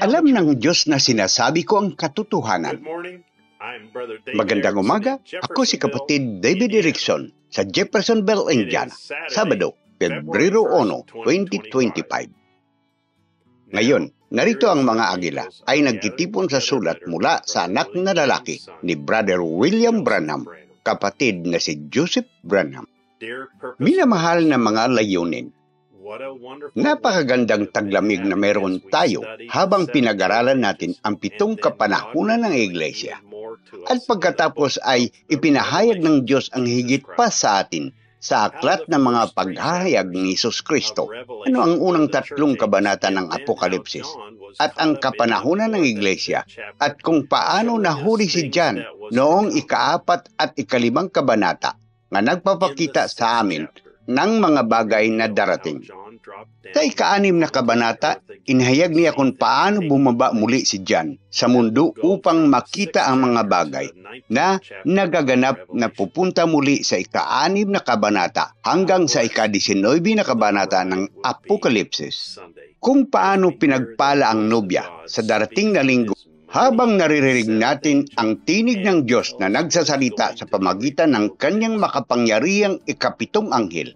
Alam ng Diyos na sinasabi ko ang katotohanan. Magandang umaga, ako si kapatid David Erickson sa Jeffersonville, Indiana, Sabado, Pebrero 1, 2025. Ngayon, narito ang mga agila ay nagtitipon sa sulat mula sa anak na lalaki ni Brother William Branham, kapatid na si Joseph Branham. Minamahal na mga layunin. Napakagandang taglamig na meron tayo habang pinag-aralan natin ang 7 kapanahunan ng Iglesia. At pagkatapos ay ipinahayag ng Diyos ang higit pa sa atin sa aklat ng mga paghahayag ni Hesus Kristo. Ano ang unang 3 kabanata ng Apokalipsis at ang kapanahunan ng Iglesia at kung paano nahuli si John noong ika-4 at ika-5 kabanata na nagpapakita sa amin ng mga bagay na darating. Sa ika-6 na kabanata, inahayag niya kung paano bumaba muli si John sa mundo upang makita ang mga bagay na nagaganap na pupunta muli sa ika-6 na kabanata hanggang sa ika-19 na kabanata ng Apokalipsis. Kung paano pinagpala ang nobya sa darating na linggo habang naririnig natin ang tinig ng Diyos na nagsasalita sa pamagitan ng kanyang makapangyarihang ika-7 anghel.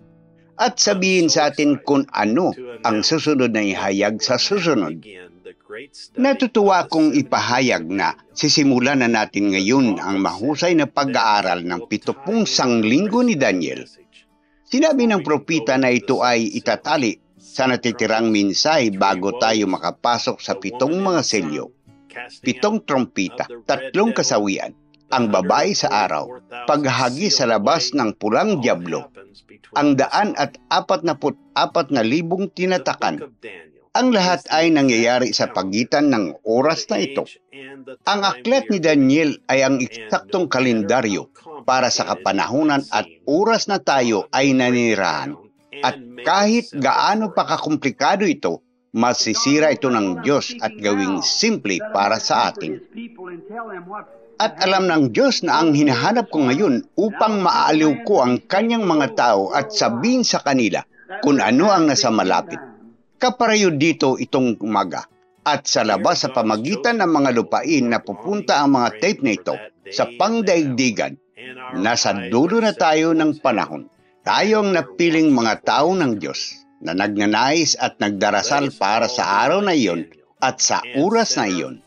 At sabihin sa atin kung ano ang susunod na ihayag sa susunod. Natutuwa akong ipahayag na sisimulan na natin ngayon ang mahusay na pag-aaral ng 70 sanglinggo ni Daniel. Sinabi ng propita na ito ay itatali sa natitirang minsay bago tayo makapasok sa 7 mga selyo, 7 trompita, 3 kasawian, ang babae sa araw, paghahagi sa labas ng pulang diablo, ang 144,000 tinatakan. Ang lahat ay nangyayari sa pagitan ng oras na ito. Ang aklat ni Daniel ay ang eksaktong kalendaryo para sa kapanahunan at oras na tayo ay naninirahan. At kahit gaano pa kakomplikado ito, masisira ito ng Diyos at gawing simple para sa atin. At alam ng Diyos na ang hinahanap ko ngayon upang maaaliw ko ang kanyang mga tao at sabihin sa kanila kung ano ang nasa malapit. Kaparayo dito itong umaga at sa labas sa pamagitan ng mga lupain na pupunta ang mga tape na ito sa pangdaigdigan. Nasa dulo na tayo ng panahon. Tayo ang napiling mga tao ng Diyos na nagnanais at nagdarasal para sa araw na iyon at sa oras na iyon.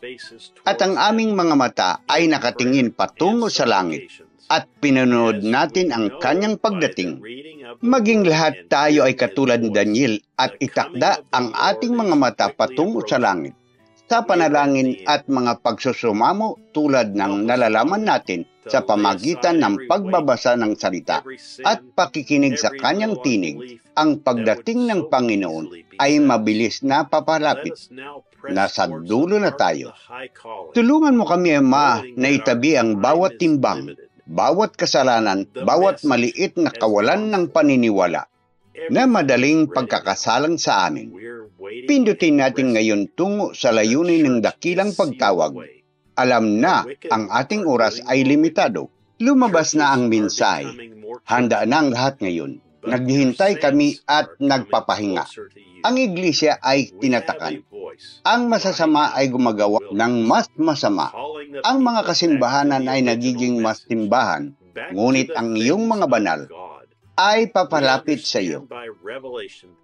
At ang aming mga mata ay nakatingin patungo sa langit at pinanood natin ang kanyang pagdating. Maging lahat tayo ay katulad ni Daniel at itakda ang ating mga mata patungo sa langit. Sa panalangin at mga pagsusumamo tulad ng nalalaman natin sa pamagitan ng pagbabasa ng salita at pakikinig sa kanyang tinig, ang pagdating ng Panginoon ay mabilis na papalapit. Nasa dulo na tayo. Tulungan mo kami, Ama, na itabi ang bawat timbang, bawat kasalanan, bawat maliit na kawalan ng paniniwala na madaling pagkakasalang sa amin. Pindutin natin ngayon tungo sa layunin ng dakilang pagtawag. Alam na ang ating oras ay limitado. Lumabas na ang minsay. Handa na ang lahat ngayon. Naghihintay kami at nagpapahinga. Ang iglesia ay tinatakan. Ang masasama ay gumagawa ng mas masama. Ang mga kasimbahanan ay nagiging mas simbahan. Ngunit ang iyong mga banal ay papalapit sa iyo.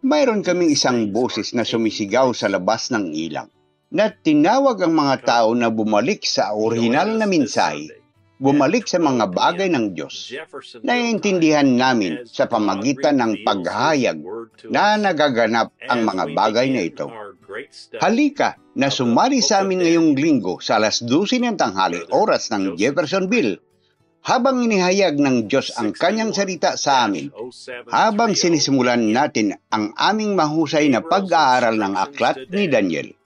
Mayroon kaming isang boses na sumisigaw sa labas ng ilang na tinawag ang mga tao na bumalik sa orihinal na mensahe, bumalik sa mga bagay ng Diyos. Naiintindihan namin sa pamagitan ng paghahayag na nagaganap ang mga bagay na ito. Halika na sumali sa amin ngayong linggo sa alas 12 ng tanghali oras ng Jeffersonville habang inihayag ng Diyos ang kanyang salita sa amin, habang sinisimulan natin ang aming mahusay na pag-aaral ng aklat ni Daniel.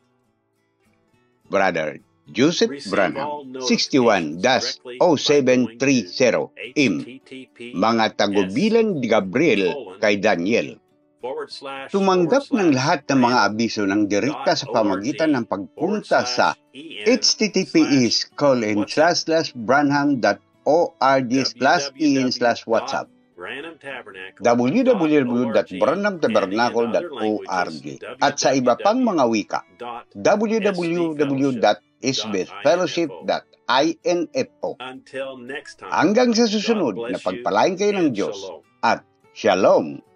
Brother Joseph Branham, 61-0730 M. Mga tagubilan ni Gabriel kay Daniel. Tumanggap ng lahat ng mga abiso ng direkta sa pamagitan ng pagpunta sa https://branham.org/in/WhatsApp. www.branhamtabernacle.org at sa iba pang mga wika, www.isbethfellowship.info. Hanggang sa susunod na pagpalain kayo ng Diyos at Shalom!